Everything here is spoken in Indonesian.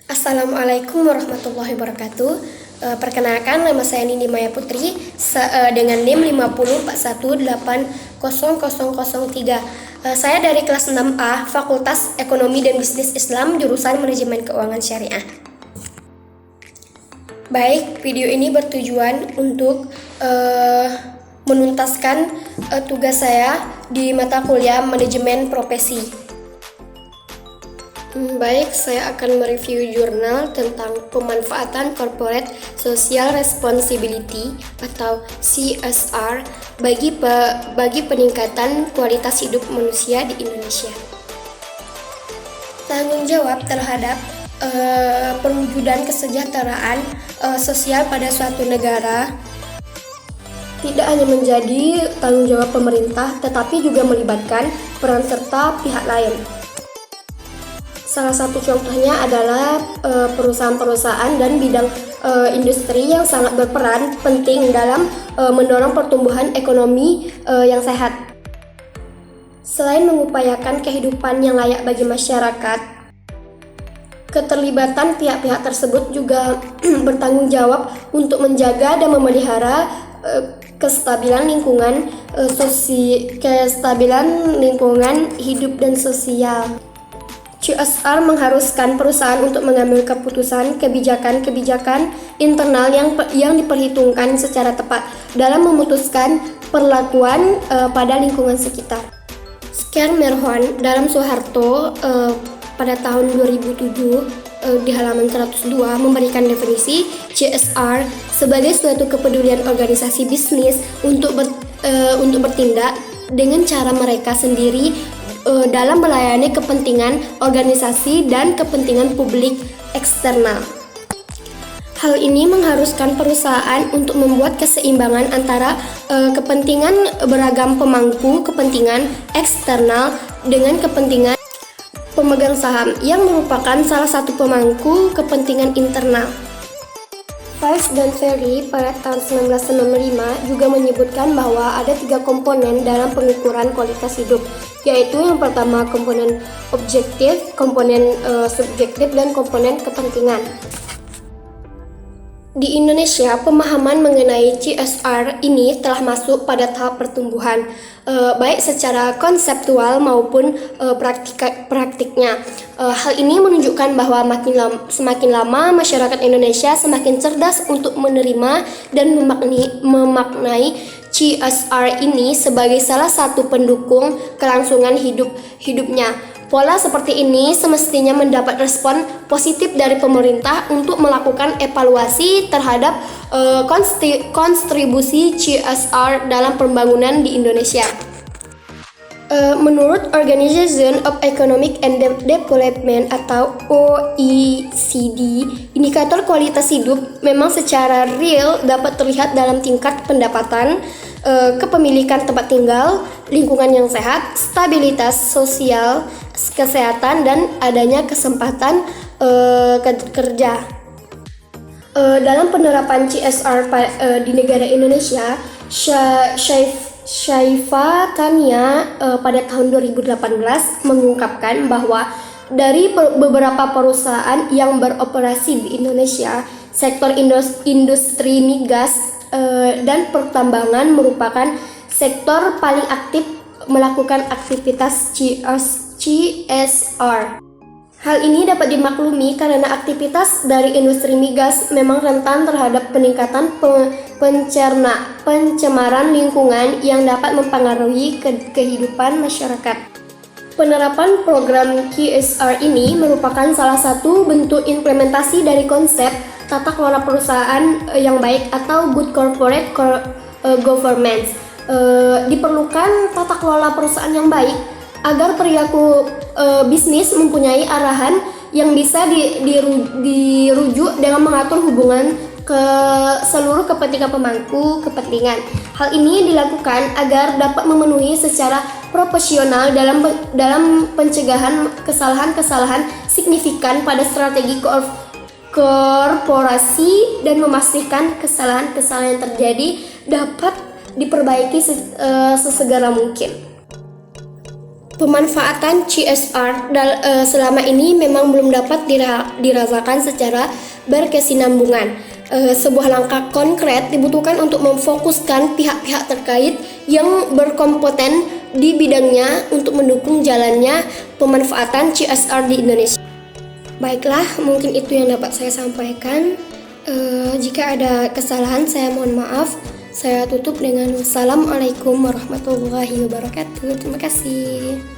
Assalamualaikum warahmatullahi wabarakatuh. Perkenalkan, nama saya Nindi Maya Putri dengan NIM 5041800003. Saya dari kelas 6A, Fakultas Ekonomi dan Bisnis Islam, jurusan Manajemen Keuangan Syariah. Baik, video ini bertujuan untuk menuntaskan tugas saya di mata kuliah Manajemen Profesi. Baik, saya akan mereview jurnal tentang pemanfaatan Corporate Social Responsibility atau CSR bagi peningkatan kualitas hidup manusia di Indonesia. Tanggung jawab terhadap perwujudan kesejahteraan sosial pada suatu negara tidak hanya menjadi tanggung jawab pemerintah, tetapi juga melibatkan peran serta pihak lain. Salah satu contohnya adalah perusahaan-perusahaan dan bidang industri yang sangat berperan penting dalam mendorong pertumbuhan ekonomi yang sehat. Selain mengupayakan kehidupan yang layak bagi masyarakat, keterlibatan pihak-pihak tersebut juga bertanggung jawab untuk menjaga dan memelihara kestabilan lingkungan hidup dan sosial. CSR mengharuskan perusahaan untuk mengambil keputusan kebijakan internal yang diperhitungkan secara tepat dalam memutuskan perlakuan pada lingkungan sekitar. Sekian Merhon dalam Soeharto pada tahun 2007 di halaman 102 memberikan definisi CSR sebagai suatu kepedulian organisasi bisnis untuk bertindak dengan cara mereka sendiri dalam melayani kepentingan organisasi dan kepentingan publik eksternal. Hal ini mengharuskan perusahaan untuk membuat keseimbangan antara kepentingan beragam pemangku kepentingan eksternal dengan kepentingan pemegang saham yang merupakan salah satu pemangku kepentingan internal. Price dan Ferry pada tahun 1995 juga menyebutkan bahwa ada 3 komponen dalam pengukuran kualitas hidup, yaitu yang pertama komponen objektif, komponen subjektif, dan komponen kepentingan. Di Indonesia, pemahaman mengenai CSR ini telah masuk pada tahap pertumbuhan, baik secara konseptual maupun praktiknya. Hal ini menunjukkan bahwa semakin lama masyarakat Indonesia semakin cerdas untuk menerima dan memaknai CSR ini sebagai salah satu pendukung kelangsungan hidupnya. Pola seperti ini semestinya mendapat respon positif dari pemerintah untuk melakukan evaluasi terhadap kontribusi CSR dalam pembangunan di Indonesia. Menurut Organization of Economic and Development atau OECD, indikator kualitas hidup memang secara real dapat terlihat dalam tingkat pendapatan, kepemilikan tempat tinggal, lingkungan yang sehat, stabilitas sosial, kesehatan, dan adanya kesempatan kerja. Dalam penerapan CSR di negara Indonesia, Syaifa Tania pada tahun 2018 mengungkapkan bahwa dari beberapa perusahaan yang beroperasi di Indonesia, sektor industri migas dan pertambangan merupakan sektor paling aktif melakukan aktivitas CSR. Hal ini dapat dimaklumi karena aktivitas dari industri migas memang rentan terhadap peningkatan pencemaran lingkungan yang dapat mempengaruhi kehidupan masyarakat. Penerapan program CSR ini merupakan salah satu bentuk implementasi dari konsep tata kelola perusahaan yang baik atau good corporate governance. Diperlukan tata kelola perusahaan yang baik agar perilaku bisnis mempunyai arahan yang bisa dirujuk dengan mengatur hubungan ke seluruh kepentingan pemangku kepentingan. Hal ini dilakukan agar dapat memenuhi secara proporsional dalam pencegahan kesalahan-kesalahan signifikan pada strategi korporasi dan memastikan kesalahan-kesalahan yang terjadi dapat diperbaiki sesegera mungkin. Pemanfaatan CSR selama ini memang belum dapat dirasakan secara berkesinambungan. Sebuah langkah konkret dibutuhkan untuk memfokuskan pihak-pihak terkait yang berkompeten di bidangnya untuk mendukung jalannya pemanfaatan CSR di Indonesia. Baiklah, mungkin itu yang dapat saya sampaikan. Jika ada kesalahan, saya mohon maaf. Saya tutup dengan wassalamualaikum warahmatullahi wabarakatuh. Terima kasih.